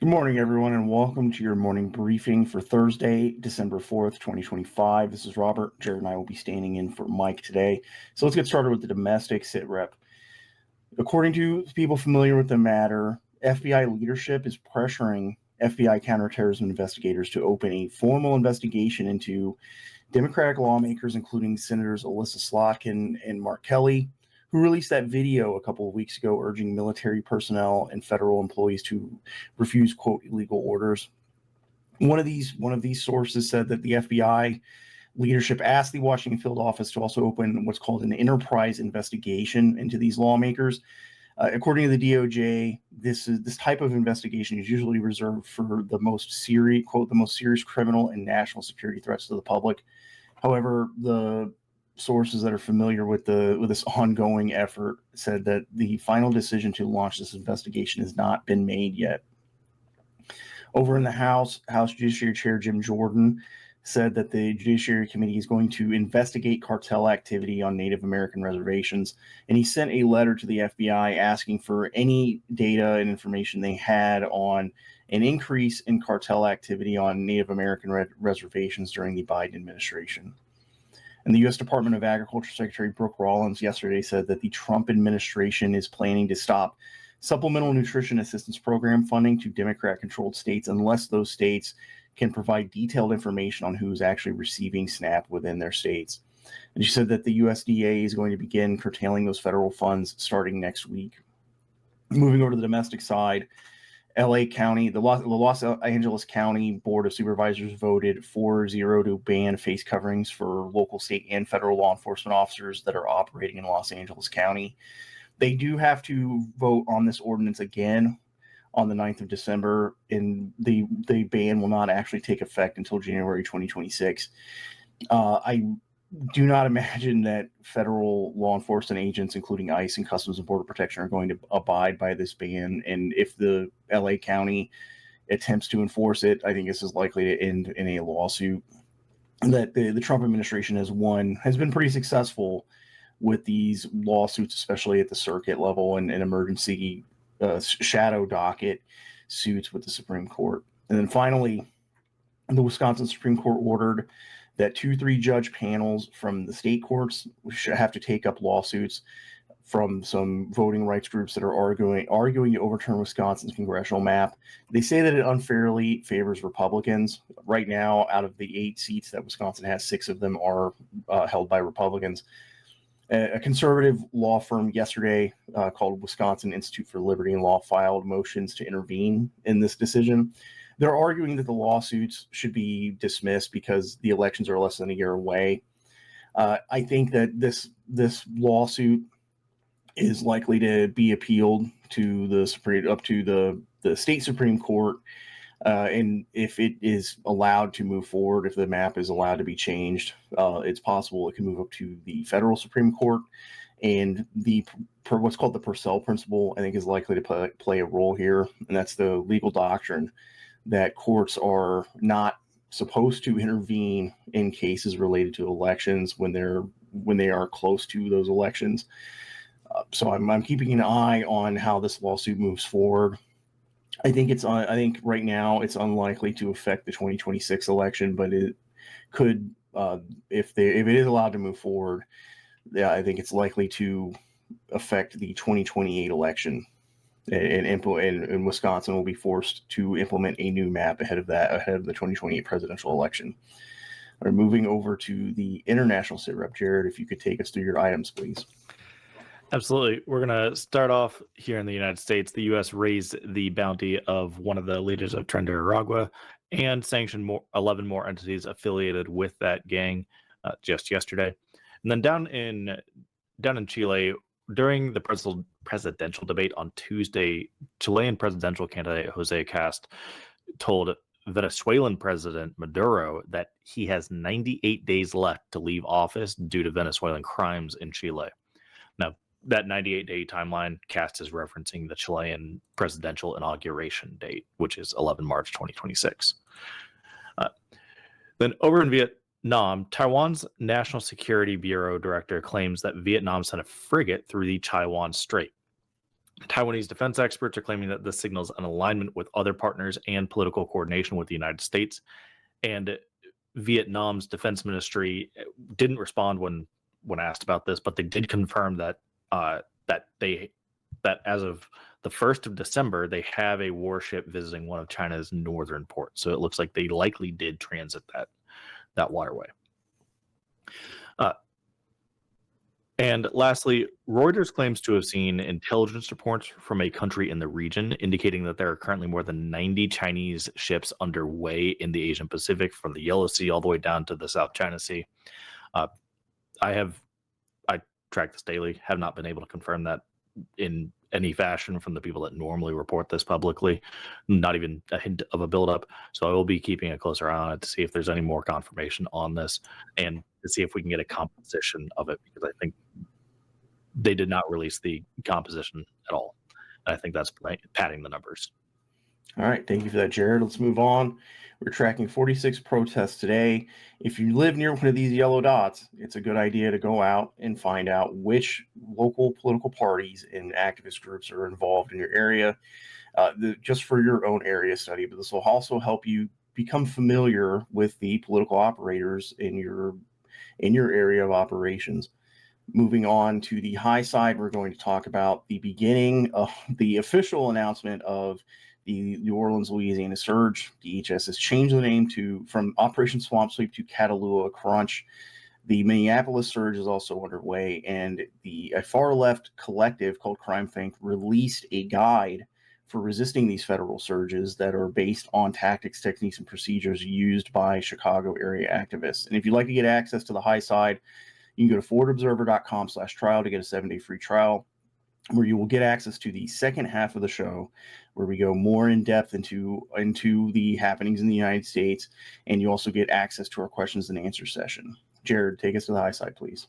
Good morning, everyone, and welcome to your morning briefing for Thursday, December 4th, 2025. This is Robert. Jared and I will be standing in for Mike today. So let's get started with the domestic sit rep. According to people familiar with the matter, FBI leadership is pressuring FBI counterterrorism investigators to open a formal investigation into Democratic lawmakers, including Senators Alyssa Slotkin and Mark Kelly, who released that video a couple of weeks ago urging military personnel and federal employees to refuse, quote, illegal orders. One of these sources said that the FBI leadership asked the Washington field office to also open what's called an enterprise investigation into these lawmakers. According to the DOJ, this type of investigation is usually reserved for the most serious, quote, the most serious criminal and national security threats to the public. However, the sources that are familiar with this ongoing effort said that the final decision to launch this investigation has not been made yet. Over in the House Judiciary Chair Jim Jordan said that the Judiciary Committee is going to investigate cartel activity on Native American reservations, and he sent a letter to the FBI asking for any data and information they had on an increase in cartel activity on Native American reservations during the Biden administration. And the U.S. Department of Agriculture Secretary Brooke Rollins yesterday said that the Trump administration is planning to stop supplemental nutrition assistance program funding to Democrat-controlled states unless those states can provide detailed information on who's actually receiving SNAP within their states. And she said that the USDA is going to begin curtailing those federal funds starting next week. Moving over to the domestic side, LA County, the Los Angeles County Board of Supervisors voted 4-0 to ban face coverings for local, state, and federal law enforcement officers that are operating in Los Angeles County. They do have to vote on this ordinance again on the 9th of December, and the ban will not actually take effect until January 2026. I do not imagine that federal law enforcement agents, including ICE and Customs and Border Protection, are going to abide by this ban. And if the LA County attempts to enforce it, I think this is likely to end in a lawsuit. That the Trump administration has been pretty successful with these lawsuits, especially at the circuit level and emergency shadow docket suits with the Supreme Court. And then finally, the Wisconsin Supreme Court ordered that 2-3 judge panels from the state courts should have to take up lawsuits from some voting rights groups that are arguing to overturn Wisconsin's congressional map. They say that it unfairly favors Republicans. Right now, out of the 8 seats that Wisconsin has, 6 of them are held by Republicans. A conservative law firm yesterday called Wisconsin Institute for Liberty and Law filed motions to intervene in this decision. They're arguing that the lawsuits should be dismissed because the elections are less than a year away. I think that this lawsuit is likely to be appealed to the state Supreme Court. And if it is allowed to move forward, if the map is allowed to be changed, it's possible it can move up to the federal Supreme Court. And what's called the Purcell principle, I think, is likely to play a role here. And that's the legal doctrine that courts are not supposed to intervene in cases related to elections when they are close to those elections. So I'm keeping an eye on how this lawsuit moves forward. I think right now it's unlikely to affect the 2026 election, but it could if it is allowed to move forward. Yeah, I think it's likely to affect the 2028 election, and Wisconsin will be forced to implement a new map ahead of the 2028 presidential election. All right, moving over to the international sit rep, Jared, if you could take us through your items, please. Absolutely. We're going to start off here in the United States. The U.S. raised the bounty of one of the leaders of Trinidad and sanctioned 11 more entities affiliated with that gang just yesterday. And then down in Chile, during the presidential debate on Tuesday, Chilean presidential candidate Jose Cast told Venezuelan President Maduro that he has 98 days left to leave office due to Venezuelan crimes in Chile. Now, that 98-day timeline, Cast is referencing the Chilean presidential inauguration date, which is 11 March 2026. Then over in Vietnam, Taiwan's National Security Bureau director claims that Vietnam sent a frigate through the Taiwan Strait. Taiwanese defense experts are claiming that this signals an alignment with other partners and political coordination with the United States. And Vietnam's defense ministry didn't respond when asked about this, but they did confirm that that as of the 1st of December, they have a warship visiting one of China's northern ports. So it looks like they likely did transit that waterway. And lastly, Reuters claims to have seen intelligence reports from a country in the region indicating that there are currently more than 90 Chinese ships underway in the Asian Pacific, from the Yellow Sea all the way down to the South China Sea. I track this daily, have not been able to confirm that in any fashion from the people that normally report this publicly, not even a hint of a buildup. So I will be keeping a closer eye on it to see if there's any more confirmation on this and to see if we can get a composition of it, because I think they did not release the composition at all. And I think that's padding the numbers. All right, thank you for that, Jared. Let's move on. We're tracking 46 protests today. If you live near one of these yellow dots, it's a good idea to go out and find out which local political parties and activist groups are involved in your area, just for your own area study. But this will also help you become familiar with the political operators in your area of operations. Moving on to the high side, we're going to talk about the beginning of the official announcement of the New Orleans, Louisiana surge. DHS has changed the name from Operation Swamp Sweep to Catalua Crunch. The Minneapolis surge is also underway, and a far-left collective called Crime Think released a guide for resisting these federal surges that are based on tactics, techniques, and procedures used by Chicago area activists. And if you'd like to get access to the high side, you can go to forwardobserver.com/trial to get a 7-day free trial, where you will get access to the second half of the show, where we go more in depth into the happenings in the United States, and you also get access to our questions and answer session. Jared, take us to the high side, please.